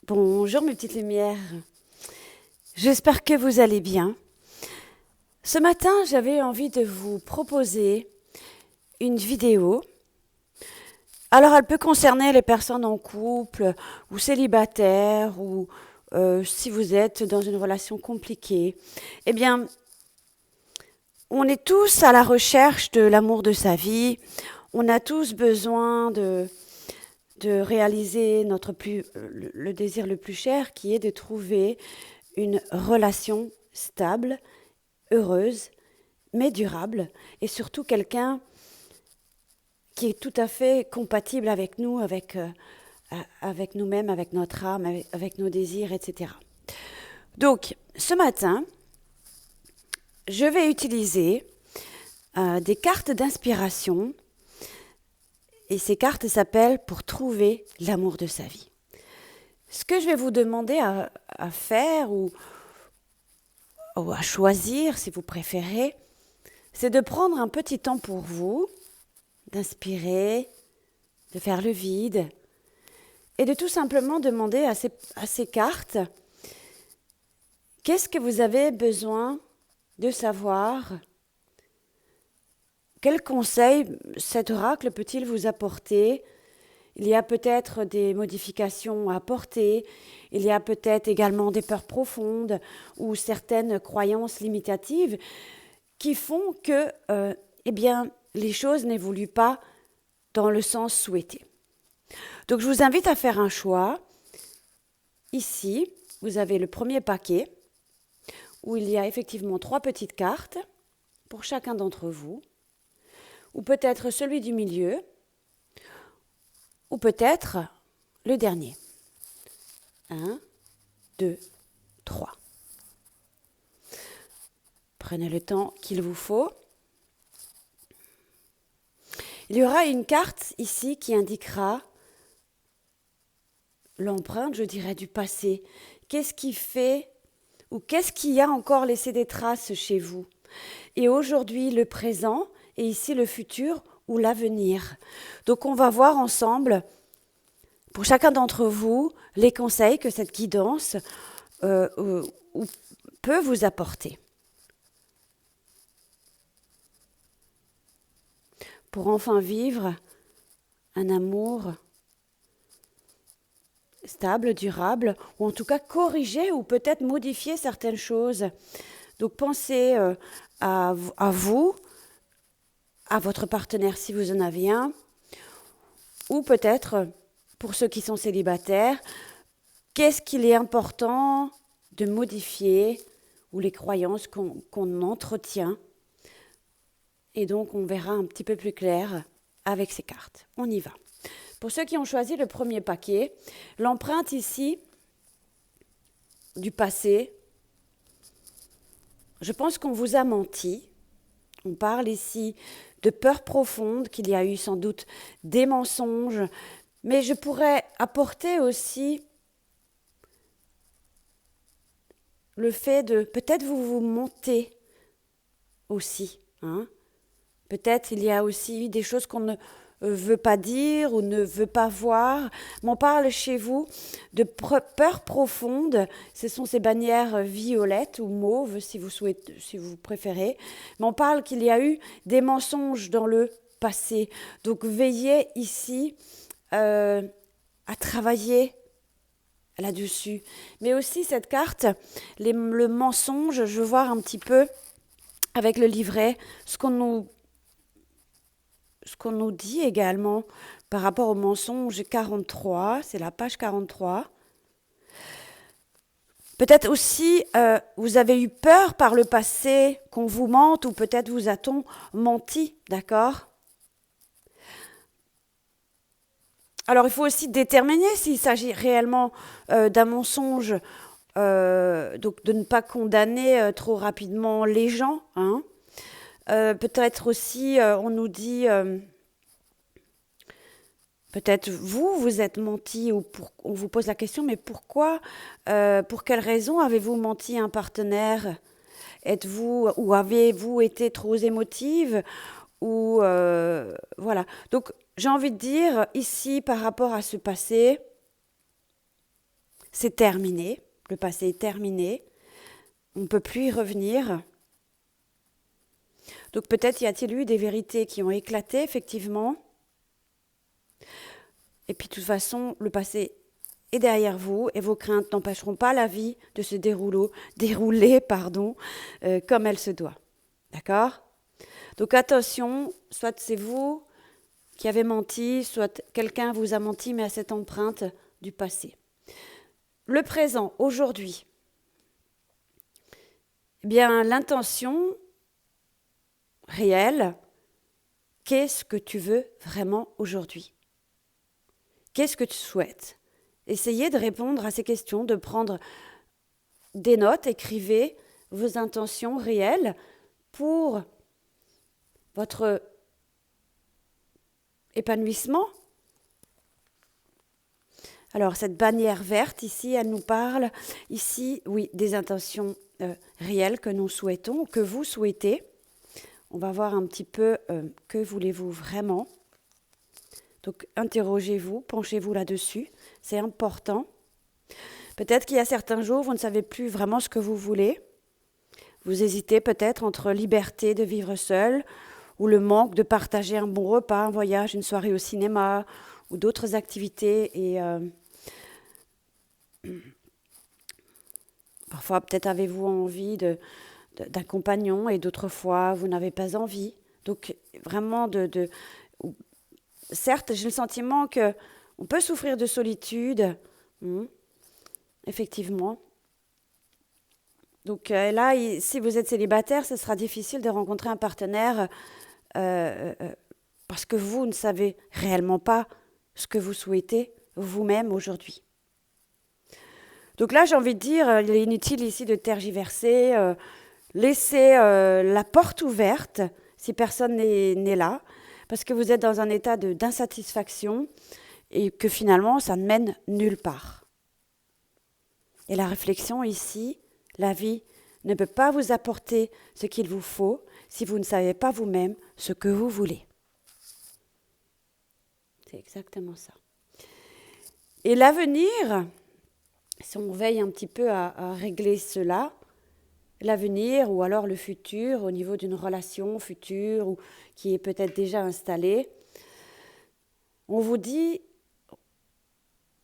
Bonjour mes petites lumières, j'espère que vous allez bien. Ce matin, j'avais envie de vous proposer une vidéo. Alors elle peut concerner les personnes en couple ou célibataires ou si vous êtes dans une relation compliquée. Eh bien, on est tous à la recherche de l'amour de sa vie. On a tous besoin de réaliser le désir le plus cher qui est de trouver une relation stable, heureuse, mais durable, et surtout quelqu'un qui est tout à fait compatible avec nous, avec nous-mêmes, avec notre âme, avec nos désirs, etc. Donc, ce matin, je vais utiliser des cartes d'inspiration, et ces cartes s'appellent Pour trouver l'amour de sa vie. Ce que je vais vous demander à faire ou à choisir, si vous préférez, c'est de prendre un petit temps pour vous, d'inspirer, de faire le vide et de tout simplement demander à ces cartes qu'est-ce que vous avez besoin de savoir, quels conseils cet oracle peut-il vous apporter. Il y a peut-être des modifications à apporter, il y a peut-être également des peurs profondes ou certaines croyances limitatives qui font que les choses n'évoluent pas dans le sens souhaité. Donc je vous invite à faire un choix. Ici, vous avez le premier paquet où il y a effectivement 3 petites cartes pour chacun d'entre vous, ou peut-être celui du milieu, ou peut-être le dernier. 1, 2, 3. Prenez le temps qu'il vous faut. Il y aura une carte ici qui indiquera l'empreinte, je dirais, du passé. Qu'est-ce qui fait ou qu'est-ce qui a encore laissé des traces chez vous? Et aujourd'hui, le présent et ici le futur ou l'avenir. Donc on va voir ensemble, pour chacun d'entre vous, les conseils que cette guidance peut vous apporter. Pour enfin vivre un amour stable, durable, ou en tout cas corriger ou peut-être modifier certaines choses. Donc pensez à vous, à votre partenaire si vous en avez un, ou peut-être pour ceux qui sont célibataires, qu'est-ce qu'il est important de modifier ou les croyances qu'on entretient. Et donc on verra un petit peu plus clair avec ces cartes. On y va. Pour ceux qui ont choisi le premier paquet, l'empreinte ici du passé, je pense qu'on vous a menti. On parle ici de peur profonde, qu'il y a eu sans doute des mensonges, mais je pourrais apporter aussi le fait de peut-être vous mentez aussi. Peut-être il y a aussi des choses qu'on ne veut pas dire ou ne veut pas voir. Mais on parle chez vous de peur profonde. Ce sont ces bannières violettes ou mauves si vous préférez. Mais on parle qu'il y a eu des mensonges dans le passé. Donc veillez ici à travailler là-dessus. Mais aussi cette carte, le mensonge, je veux voir un petit peu avec le livret ce qu'on nous dit également par rapport au mensonge 43, c'est la page 43. Peut-être aussi, vous avez eu peur par le passé qu'on vous mente ou peut-être vous a-t-on menti, d'accord? Alors, il faut aussi déterminer s'il s'agit réellement d'un mensonge, donc de ne pas condamner trop rapidement les gens. Peut-être aussi, on nous dit... Peut-être vous êtes menti ou on vous pose la question, mais pourquoi, pour quelle raison avez-vous menti à un partenaire? Êtes-vous ou avez-vous été trop émotive ou voilà. Donc j'ai envie de dire ici par rapport à ce passé, c'est terminé, le passé est terminé, on ne peut plus y revenir. Donc peut-être y a-t-il eu des vérités qui ont éclaté, effectivement. Et puis de toute façon, le passé est derrière vous et vos craintes n'empêcheront pas la vie de se dérouler, comme elle se doit. D'accord ? Donc attention, soit c'est vous qui avez menti, soit quelqu'un vous a menti, mais à cette empreinte du passé. Le présent, aujourd'hui, eh bien l'intention réelle, qu'est-ce que tu veux vraiment aujourd'hui ? Qu'est-ce que tu souhaites ? Essayez de répondre à ces questions, de prendre des notes, écrivez vos intentions réelles pour votre épanouissement. Alors, cette bannière verte, ici, elle nous parle, ici, oui, des intentions réelles que nous souhaitons, que vous souhaitez. On va voir un petit peu que voulez-vous vraiment. Donc, interrogez-vous, penchez-vous là-dessus. C'est important. Peut-être qu'il y a certains jours, vous ne savez plus vraiment ce que vous voulez. Vous hésitez peut-être entre liberté de vivre seul ou le manque de partager un bon repas, un voyage, une soirée au cinéma ou d'autres activités. Et parfois, peut-être avez-vous envie d'un compagnon et d'autres fois, vous n'avez pas envie. Donc, vraiment, certes, j'ai le sentiment qu'on peut souffrir de solitude, effectivement. Donc là, si vous êtes célibataire, ce sera difficile de rencontrer un partenaire parce que vous ne savez réellement pas ce que vous souhaitez vous-même aujourd'hui. Donc là, j'ai envie de dire, il est inutile ici de tergiverser, laissez la porte ouverte si personne n'est là, parce que vous êtes dans un état d'insatisfaction et que finalement, ça ne mène nulle part. Et la réflexion ici, la vie ne peut pas vous apporter ce qu'il vous faut si vous ne savez pas vous-même ce que vous voulez. C'est exactement ça. Et l'avenir, si on veille un petit peu à régler cela, l'avenir ou alors le futur au niveau d'une relation future ou qui est peut-être déjà installée, on vous dit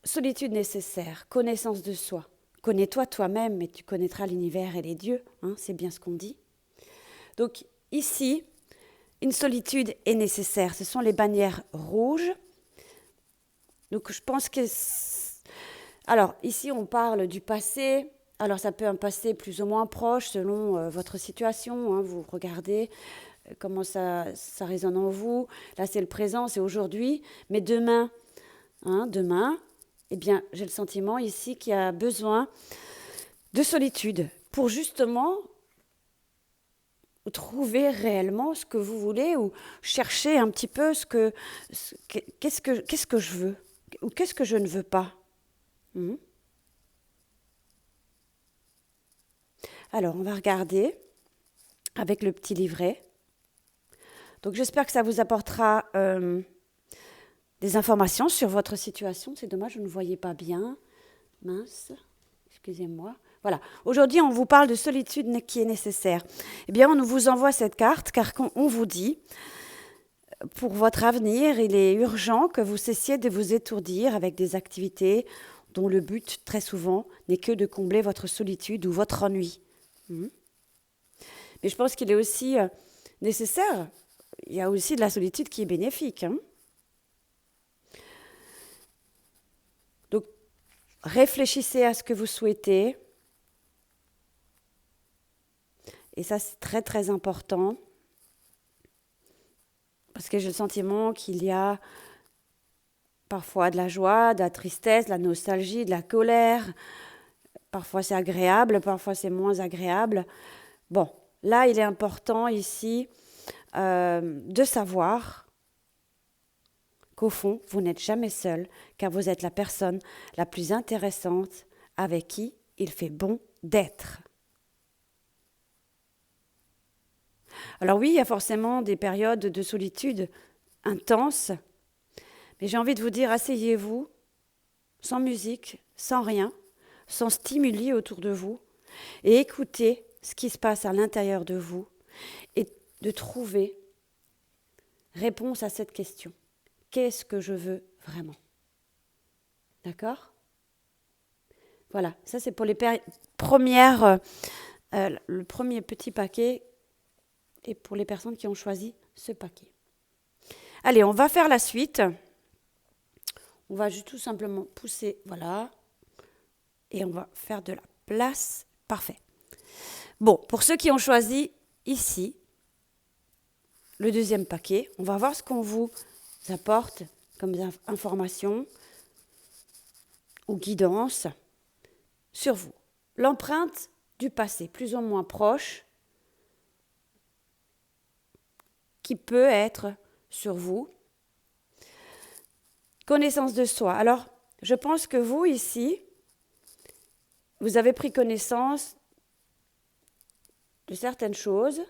solitude nécessaire, connaissance de soi. Connais-toi toi-même et tu connaîtras l'univers et les dieux, c'est bien ce qu'on dit. Donc ici, une solitude est nécessaire. Ce sont les bannières rouges. Donc je pense que... Alors ici, on parle du passé. Alors ça peut un passé plus ou moins proche selon votre situation. Vous regardez comment ça résonne en vous. Là, c'est le présent, c'est aujourd'hui. Mais demain, eh bien, j'ai le sentiment ici qu'il y a besoin de solitude pour justement trouver réellement ce que vous voulez ou chercher un petit peu qu'est-ce que je veux ou qu'est-ce que je ne veux pas. Alors, on va regarder avec le petit livret. Donc, j'espère que ça vous apportera des informations sur votre situation. C'est dommage, je ne voyais pas bien. Mince, excusez-moi. Voilà. Aujourd'hui, on vous parle de solitude qui est nécessaire. Eh bien, on vous envoie cette carte car on vous dit, pour votre avenir, il est urgent que vous cessiez de vous étourdir avec des activités dont le but, très souvent, n'est que de combler votre solitude ou votre ennui. Mais je pense qu'il est aussi nécessaire. Il y a aussi de la solitude qui est bénéfique. Donc, réfléchissez à ce que vous souhaitez. Et ça, c'est très, très important. Parce que j'ai le sentiment qu'il y a parfois de la joie, de la tristesse, de la nostalgie, de la colère. Parfois, c'est agréable, parfois, c'est moins agréable. Bon, là, il est important ici de savoir qu'au fond, vous n'êtes jamais seul, car vous êtes la personne la plus intéressante avec qui il fait bon d'être. Alors oui, il y a forcément des périodes de solitude intenses, mais j'ai envie de vous dire, asseyez-vous, sans musique, sans rien, sans stimuli autour de vous et écouter ce qui se passe à l'intérieur de vous et de trouver réponse à cette question. Qu'est-ce que je veux vraiment? D'accord? Voilà, ça c'est pour les premières, le premier petit paquet et pour les personnes qui ont choisi ce paquet. Allez, on va faire la suite. On va juste tout simplement pousser, voilà, et on va faire de la place. Parfait. Bon, pour ceux qui ont choisi ici, le deuxième paquet, on va voir ce qu'on vous apporte comme information ou guidance sur vous. L'empreinte du passé, plus ou moins proche, qui peut être sur vous. Connaissance de soi. Alors, je pense que vous, ici, vous avez pris connaissance de certaines choses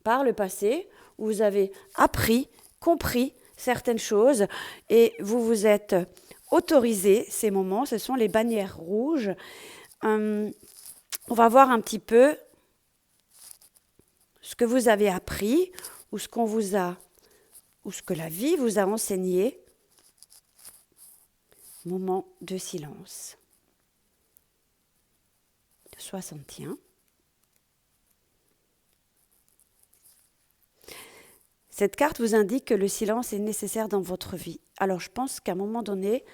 par le passé, où vous avez appris, compris certaines choses, et vous vous êtes autorisé ces moments, ce sont les bannières rouges. On va voir un petit peu ce que vous avez appris, ou ce qu'on vous a, ou ce que la vie vous a enseigné. Moment de silence. Soit s'en tient. Cette carte vous indique que le silence est nécessaire dans votre vie. Alors je pense qu'à un moment donné,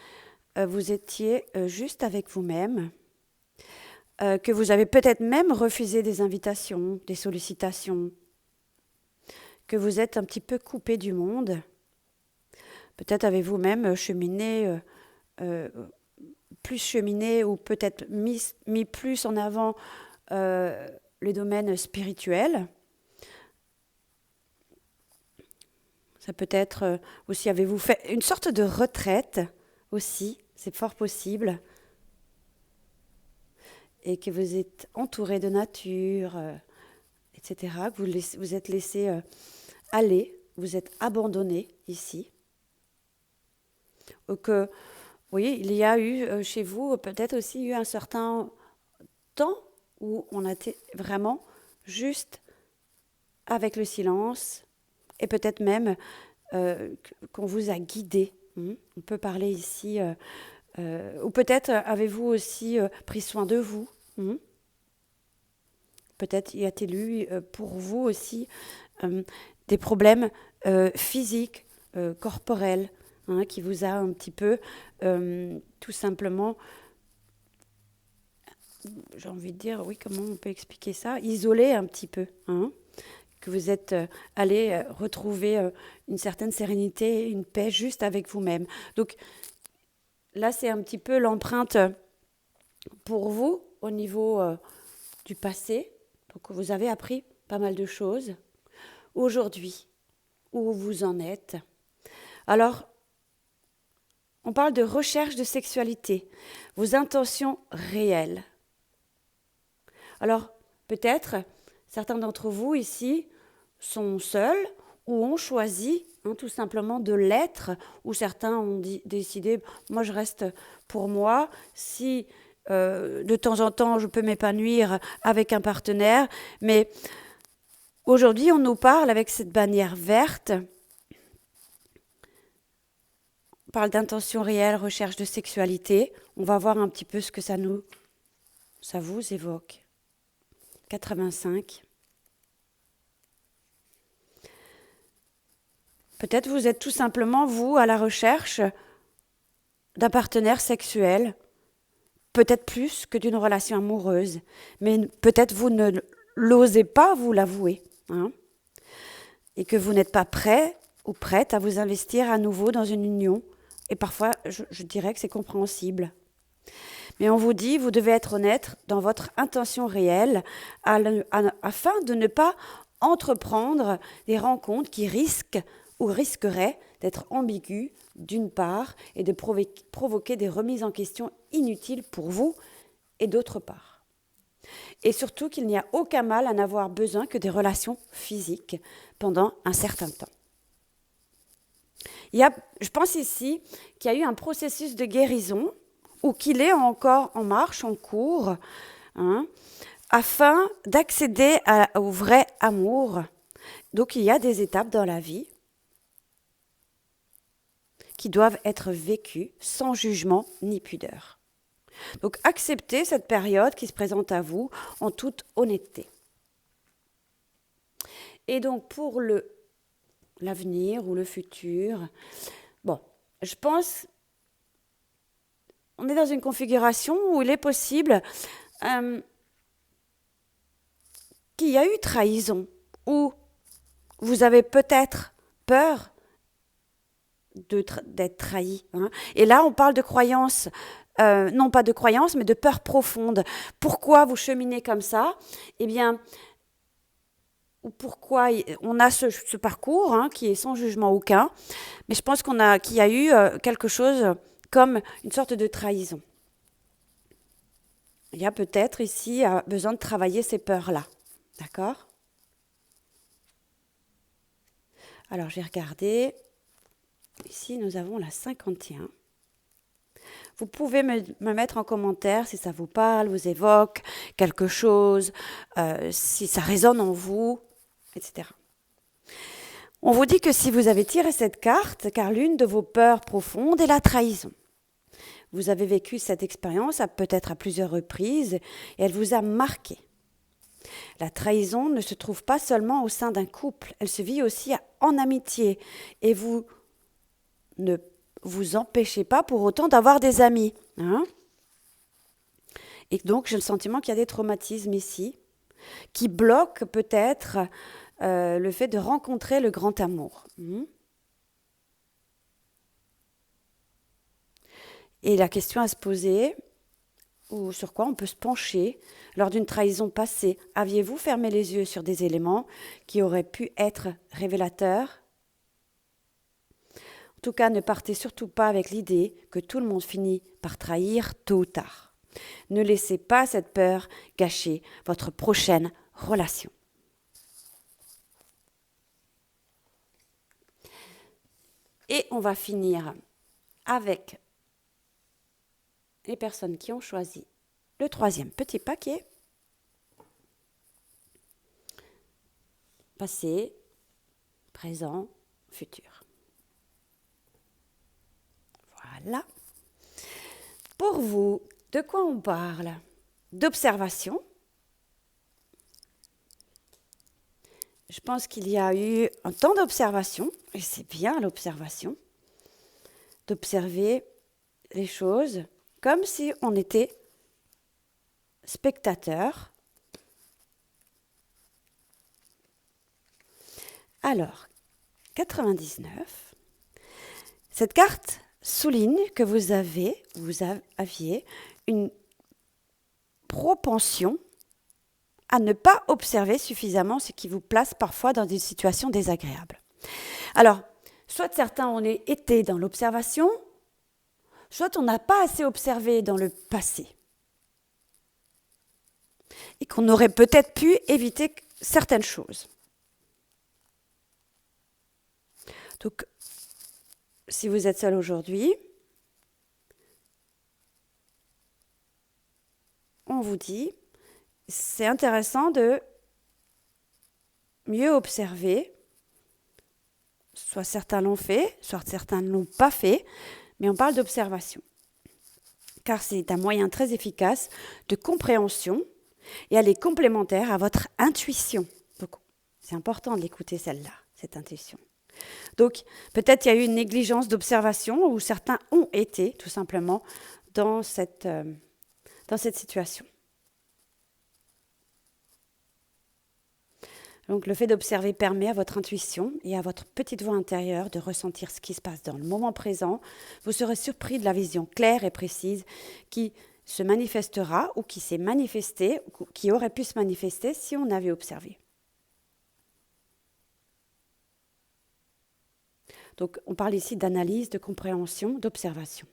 vous étiez juste avec vous-même, que vous avez peut-être même refusé des invitations, des sollicitations, que vous êtes un petit peu coupé du monde. Peut-être avez-vous même cheminé, ou peut-être mis plus en avant le domaine spirituel. Ça peut être aussi, avez-vous fait une sorte de retraite aussi, c'est fort possible. Et que vous êtes entouré de nature, etc., que vous êtes laissé aller, vous êtes abandonné ici. Ou que, oui, il y a eu chez vous peut-être aussi eu un certain temps où on a été vraiment juste avec le silence et peut-être même qu'on vous a guidé. On peut parler ici, ou peut-être avez-vous aussi pris soin de vous. Peut-être y a-t-il eu pour vous aussi des problèmes physiques, corporels, qui vous a un petit peu tout simplement, j'ai envie de dire, oui, comment on peut expliquer ça, isolé un petit peu, que vous êtes allé retrouver une certaine sérénité, une paix juste avec vous-même. Donc là, c'est un petit peu l'empreinte pour vous au niveau du passé. Donc vous avez appris pas mal de choses. Aujourd'hui, où vous en êtes. Alors, on parle de recherche de sexualité, vos intentions réelles. Alors, peut-être, certains d'entre vous ici sont seuls ou ont choisi tout simplement de l'être, ou certains ont décidé, moi je reste pour moi, si de temps en temps je peux m'épanouir avec un partenaire, mais aujourd'hui on nous parle avec cette bannière verte, on parle d'intention réelle, recherche de sexualité, on va voir un petit peu ce que ça vous évoque. 85. Peut-être vous êtes tout simplement, vous, à la recherche d'un partenaire sexuel, peut-être plus que d'une relation amoureuse, mais peut-être vous ne l'osez pas vous l'avouer, et que vous n'êtes pas prêt ou prête à vous investir à nouveau dans une union, et parfois, je dirais que c'est compréhensible. Mais on vous dit, vous devez être honnête dans votre intention réelle afin de ne pas entreprendre des rencontres qui risquent ou risqueraient d'être ambiguës d'une part et de provoquer des remises en question inutiles pour vous et d'autre part. Et surtout qu'il n'y a aucun mal à n'avoir besoin que des relations physiques pendant un certain temps. Je pense ici qu'il y a eu un processus de guérison ou qu'il est encore en marche, en cours, hein, afin d'accéder au vrai amour. Donc il y a des étapes dans la vie qui doivent être vécues sans jugement ni pudeur. Donc acceptez cette période qui se présente à vous en toute honnêteté. Et donc pour l'avenir ou le futur, bon, je pense, on est dans une configuration où il est possible qu'il y a eu trahison, ou vous avez peut-être peur d'être trahi. Hein. Et là, on parle de croyance, non pas de croyance, mais de peur profonde. Pourquoi vous cheminez comme ça ? Eh bien, pourquoi on a ce parcours hein, qui est sans jugement aucun, mais je pense qu'il y a eu quelque chose comme une sorte de trahison. Il y a peut-être ici besoin de travailler ces peurs-là. D'accord ? Alors, j'ai regardé. Ici, nous avons la 51. Vous pouvez me mettre en commentaire si ça vous parle, vous évoque quelque chose, si ça résonne en vous, etc. On vous dit que si vous avez tiré cette carte, car l'une de vos peurs profondes est la trahison. Vous avez vécu cette expérience peut-être à plusieurs reprises et elle vous a marqué. La trahison ne se trouve pas seulement au sein d'un couple, elle se vit aussi en amitié et vous ne vous empêchez pas pour autant d'avoir des amis. Hein ? Et donc j'ai le sentiment qu'il y a des traumatismes ici qui bloquent peut-être le fait de rencontrer le grand amour. Et la question à se poser, ou sur quoi on peut se pencher lors d'une trahison passée, aviez-vous fermé les yeux sur des éléments qui auraient pu être révélateurs ? En tout cas, ne partez surtout pas avec l'idée que tout le monde finit par trahir tôt ou tard. Ne laissez pas cette peur gâcher votre prochaine relation. Et on va finir avec les personnes qui ont choisi le 3e petit paquet. Passé, présent, futur. Voilà. Pour vous, de quoi on parle ? D'observation. Je pense qu'il y a eu un temps d'observation, et c'est bien l'observation, d'observer les choses comme si on était spectateur. Alors, 99, cette carte souligne que vous aviez une propension à ne pas observer suffisamment ce qui vous place parfois dans une situation désagréable. Alors, soit certains ont été dans l'observation, soit on n'a pas assez observé dans le passé. Et qu'on aurait peut-être pu éviter certaines choses. Donc, si vous êtes seul aujourd'hui, on vous dit, c'est intéressant de mieux observer. Soit certains l'ont fait, soit certains ne l'ont pas fait, mais on parle d'observation. Car c'est un moyen très efficace de compréhension et elle est complémentaire à votre intuition. Donc, c'est important de l'écouter celle-là, cette intuition. Donc, peut-être il y a eu une négligence d'observation où certains ont été, tout simplement, dans cette situation. Donc, le fait d'observer permet à votre intuition et à votre petite voix intérieure de ressentir ce qui se passe dans le moment présent. Vous serez surpris de la vision claire et précise qui se manifestera ou qui s'est manifestée, ou qui aurait pu se manifester si on avait observé. Donc, on parle ici d'analyse, de compréhension, d'observation.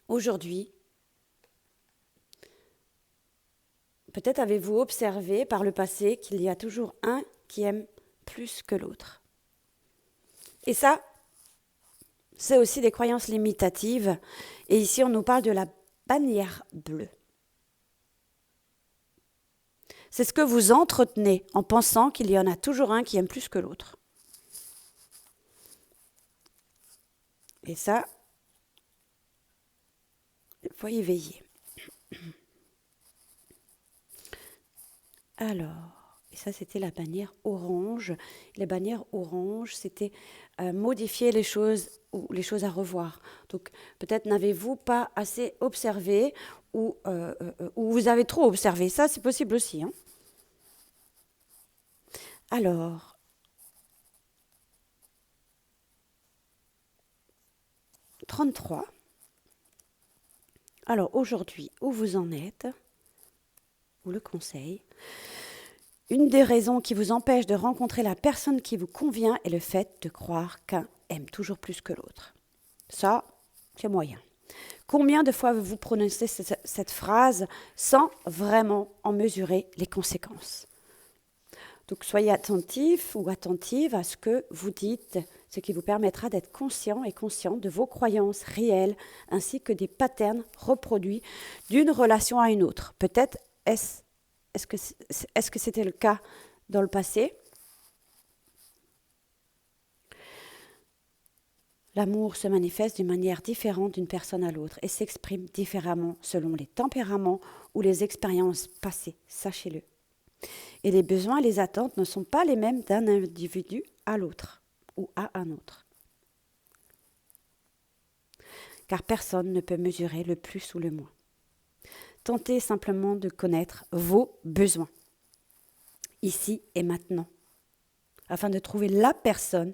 Aujourd'hui, peut-être avez-vous observé par le passé qu'il y a toujours un qui aime plus que l'autre. Et ça, c'est aussi des croyances limitatives. Et ici, on nous parle de la bannière bleue. C'est ce que vous entretenez en pensant qu'il y en a toujours un qui aime plus que l'autre. Et ça, il faut y veiller. Alors, et ça c'était la bannière orange. La bannière orange, c'était modifier les choses ou les choses à revoir. Donc peut-être n'avez-vous pas assez observé ou vous avez trop observé. Ça, c'est possible aussi. Hein. Alors, 33. Alors aujourd'hui, où vous en êtes, ou le conseil, une des raisons qui vous empêche de rencontrer la personne qui vous convient est le fait de croire qu'un aime toujours plus que l'autre. Ça, c'est moyen. Combien de fois vous prononcez cette phrase sans vraiment en mesurer les conséquences? Donc soyez attentif ou attentive à ce que vous dites, ce qui vous permettra d'être conscient et consciente de vos croyances réelles ainsi que des patterns reproduits d'une relation à une autre. Peut-être est-ce que c'était le cas dans le passé? L'amour se manifeste d'une manière différente d'une personne à l'autre et s'exprime différemment selon les tempéraments ou les expériences passées, sachez-le. Et les besoins et les attentes ne sont pas les mêmes d'un individu à l'autre ou à un autre. Car personne ne peut mesurer le plus ou le moins. Tentez simplement de connaître vos besoins, ici et maintenant, afin de trouver la personne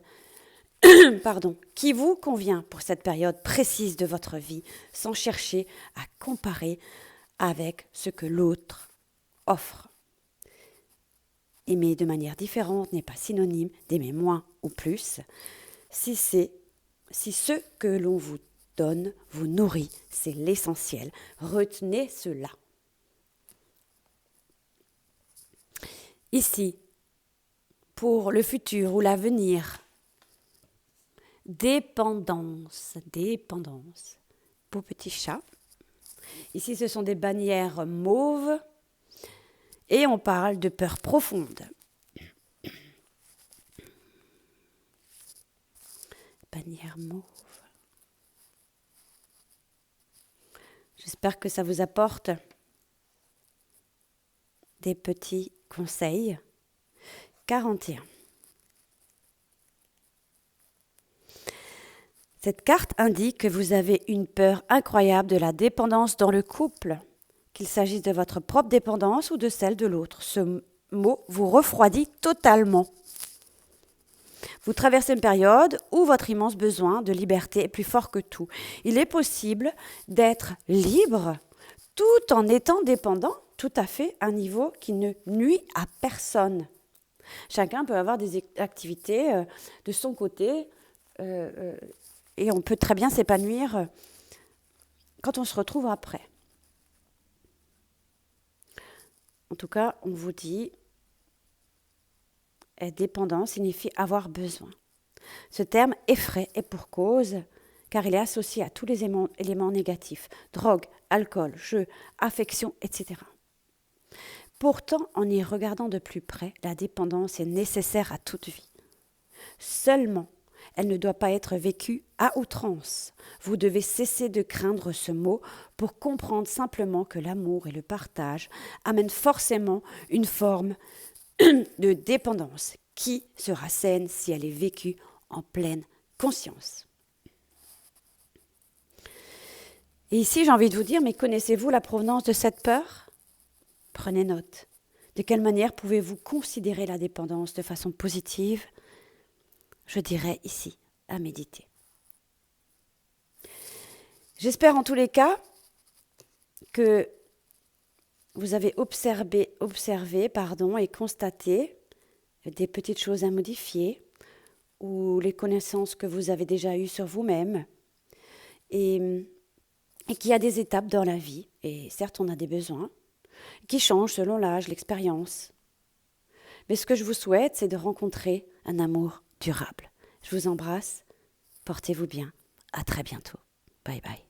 qui vous convient pour cette période précise de votre vie, sans chercher à comparer avec ce que l'autre offre. Aimer de manière différente n'est pas synonyme d'aimer moins ou plus. Si ce que l'on vous donne vous nourrit, c'est l'essentiel. Retenez cela. Ici, pour le futur ou l'avenir, dépendance, beau petit chat. Ici, ce sont des bannières mauves et on parle de peur profonde. Bannière mauve. J'espère que ça vous apporte des petits conseils. 41. Cette carte indique que vous avez une peur incroyable de la dépendance dans le couple, qu'il s'agisse de votre propre dépendance ou de celle de l'autre. Ce mot vous refroidit totalement. Vous traversez une période où votre immense besoin de liberté est plus fort que tout. Il est possible d'être libre tout en étant dépendant, tout à fait, à un niveau qui ne nuit à personne. Chacun peut avoir des activités de son côté et on peut très bien s'épanouir quand on se retrouve après. En tout cas, on vous dit, être dépendant signifie avoir besoin. Ce terme effraie et pour cause, car il est associé à tous les éléments négatifs, drogue, alcool, jeu, affection, etc. Pourtant, en y regardant de plus près, la dépendance est nécessaire à toute vie. Seulement, elle ne doit pas être vécue à outrance. Vous devez cesser de craindre ce mot pour comprendre simplement que l'amour et le partage amènent forcément une forme de dépendance qui sera saine si elle est vécue en pleine conscience. Et ici, j'ai envie de vous dire, mais connaissez-vous la provenance de cette peur ? Prenez note. De quelle manière pouvez-vous considérer la dépendance de façon positive ? Je dirais ici, à méditer. J'espère en tous les cas que vous avez observé et constaté des petites choses à modifier ou les connaissances que vous avez déjà eues sur vous-même et qu'il y a des étapes dans la vie, et certes on a des besoins, qui changent selon l'âge, l'expérience. Mais ce que je vous souhaite, c'est de rencontrer un amour durable. Je vous embrasse. Portez-vous bien. À très bientôt. Bye bye.